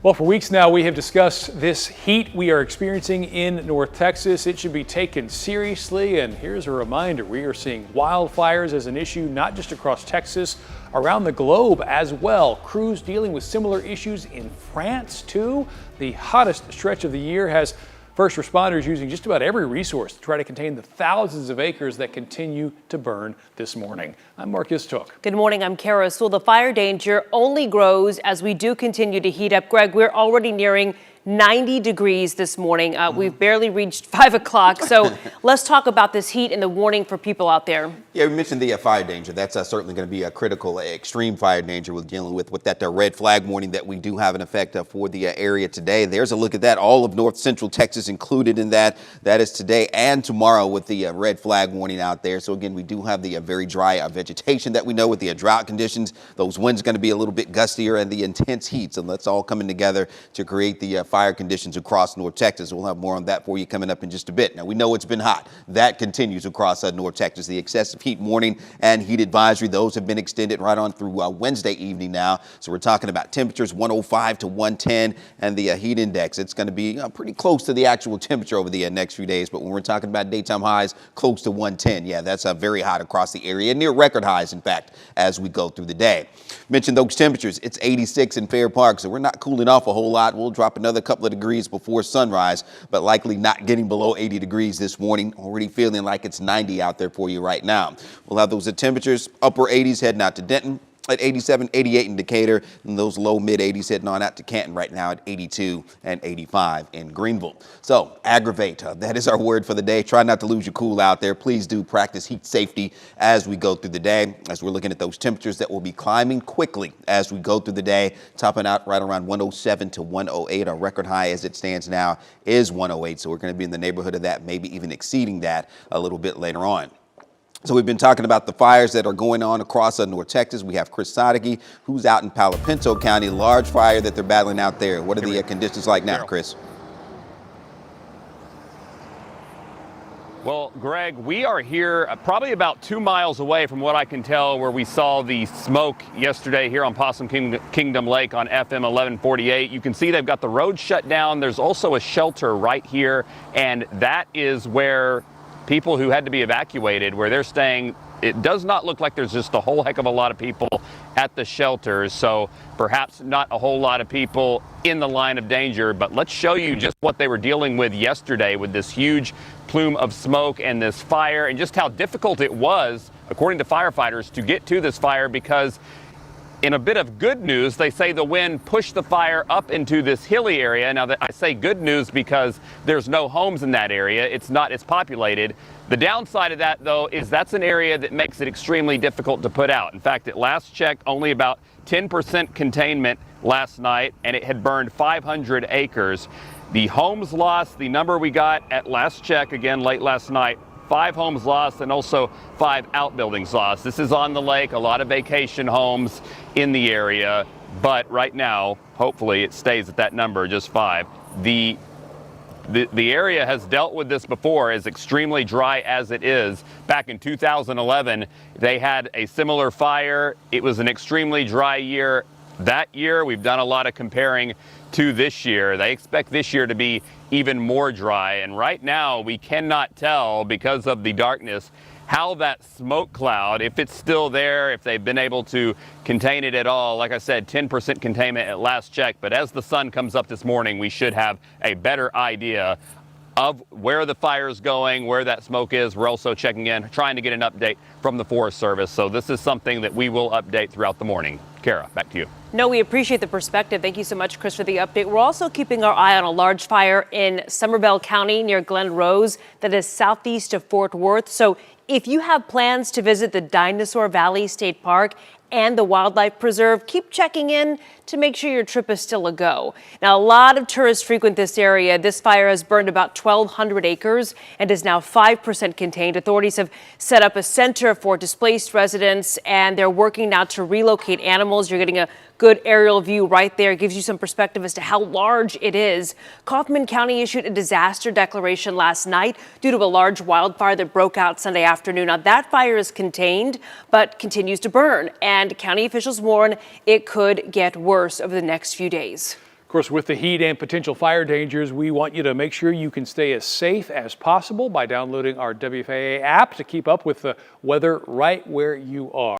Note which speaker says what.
Speaker 1: Well, for weeks now, we have discussed this heat we are experiencing in North Texas. It should be taken seriously. And here's a reminder, we are seeing wildfires as an issue, not just across Texas, around the globe as well. Crews dealing with similar issues in France, too. The hottest stretch of the year has first responders using just about every resource to try to contain the thousands of acres that continue to burn this morning. I'm Marcus Took.
Speaker 2: Good morning, I'm Kara. So the fire danger only grows as we do continue to heat up. Greg, we're already nearing 90 degrees this morning. We've barely reached 5 o'clock. So let's talk about this heat and the warning for people out there.
Speaker 3: Yeah, we mentioned the fire danger. That's certainly going to be a critical, extreme fire danger we're dealing with that red flag warning that we do have in effect for the area today. There's a look at that. All of north central Texas included in that. That is today and tomorrow with the red flag warning out there. So again, we do have the very dry vegetation that we know with the drought conditions. Those winds going to be a little bit gustier and the intense heat. So that's all coming together to create the fire conditions across North Texas. We'll have more on that for you coming up in just a bit. Now, we know it's been hot. That continues across North Texas. The excessive heat warning and heat advisory, those have been extended right on through Wednesday evening now. So we're talking about temperatures 105 to 110 and the heat index. It's going to be pretty close to the actual temperature over the next few days. But when we're talking about daytime highs, close to 110. Yeah, that's very hot across the area, near record highs, in fact, as we go through the day. Mentioned those temperatures. It's 86 in Fair Park, so we're not cooling off a whole lot. We'll drop another couple of degrees before sunrise, but likely not getting below 80 degrees this morning. Already feeling like it's 90 out there for you right now. We'll have those temperatures, upper 80s heading out to Denton at 87, 88 in Decatur, and those low mid 80s heading on out to Canton right now at 82 and 85 in Greenville. So aggravate, that is our word for the day. Try not to lose your cool out there. Please do practice heat safety as we go through the day, as we're looking at those temperatures that will be climbing quickly as we go through the day, topping out right around 107 to 108. Our record high as it stands now is 108, so we're going to be in the neighborhood of that, maybe even exceeding that a little bit later on. So we've been talking about the fires that are going on across North Texas. We have Chris Sadeghi, who's out in Palo, Pinto County, large fire that they're battling out there. What are the conditions like now, Chris?
Speaker 4: Well, Greg, we are here probably about 2 miles away from what I can tell where we saw the smoke yesterday here on Possum Kingdom Lake on FM 1148. You can see they've got the road shut down. There's also a shelter right here, and that is where people who had to be evacuated, where they're staying. It does not look like there's just a whole heck of a lot of people at the shelters, so perhaps not a whole lot of people in the line of danger. But let's show you just what they were dealing with yesterday with this huge plume of smoke and this fire, and just how difficult it was, according to firefighters, to get to this fire, because in a bit of good news, they say the wind pushed the fire up into this hilly area. Now, I say good news because there's no homes in that area. It's not as populated. The downside of that, though, is that's an area that makes it extremely difficult to put out. In fact, at last check, only about 10% containment last night, and it had burned 500 acres. The homes lost, the number we got at last check, again, late last night, 5 homes lost and also 5 outbuildings lost. This is on the lake, a lot of vacation homes in the area, but right now, hopefully it stays at that number, just 5. The area has dealt with this before, as extremely dry as it is. Back in 2011, they had a similar fire. It was an extremely dry year. That year, we've done a lot of comparing to this year. They expect this year to be even more dry. And right now, we cannot tell, because of the darkness, how that smoke cloud, if it's still there, if they've been able to contain it at all. Like I said, 10% containment at last check. But as the sun comes up this morning, we should have a better idea of where the fire is going, where that smoke is. We're also checking in, trying to get an update from the Forest Service. So this is something that we will update throughout the morning. Kara, back to you.
Speaker 2: No, we appreciate the perspective. Thank you so much, Chris, for the update. We're also keeping our eye on a large fire in Somerville County near Glen Rose that is southeast of Fort Worth. So if you have plans to visit the Dinosaur Valley State Park and the Wildlife Preserve, keep checking in to make sure your trip is still a go. Now, a lot of tourists frequent this area. This fire has burned about 1,200 acres and is now 5% contained. Authorities have set up a center for displaced residents, and they're working now to relocate animals. You're getting a good aerial view right there. It gives you some perspective as to how large it is. Kaufman County issued a disaster declaration last night due to a large wildfire that broke out Sunday afternoon. Now, that fire is contained, but continues to burn, and county officials warn it could get worse over the next few days.
Speaker 1: course, with the heat and potential fire dangers, we want you to make sure you can stay as safe as possible by downloading our WFAA app to keep up with the weather right where you are.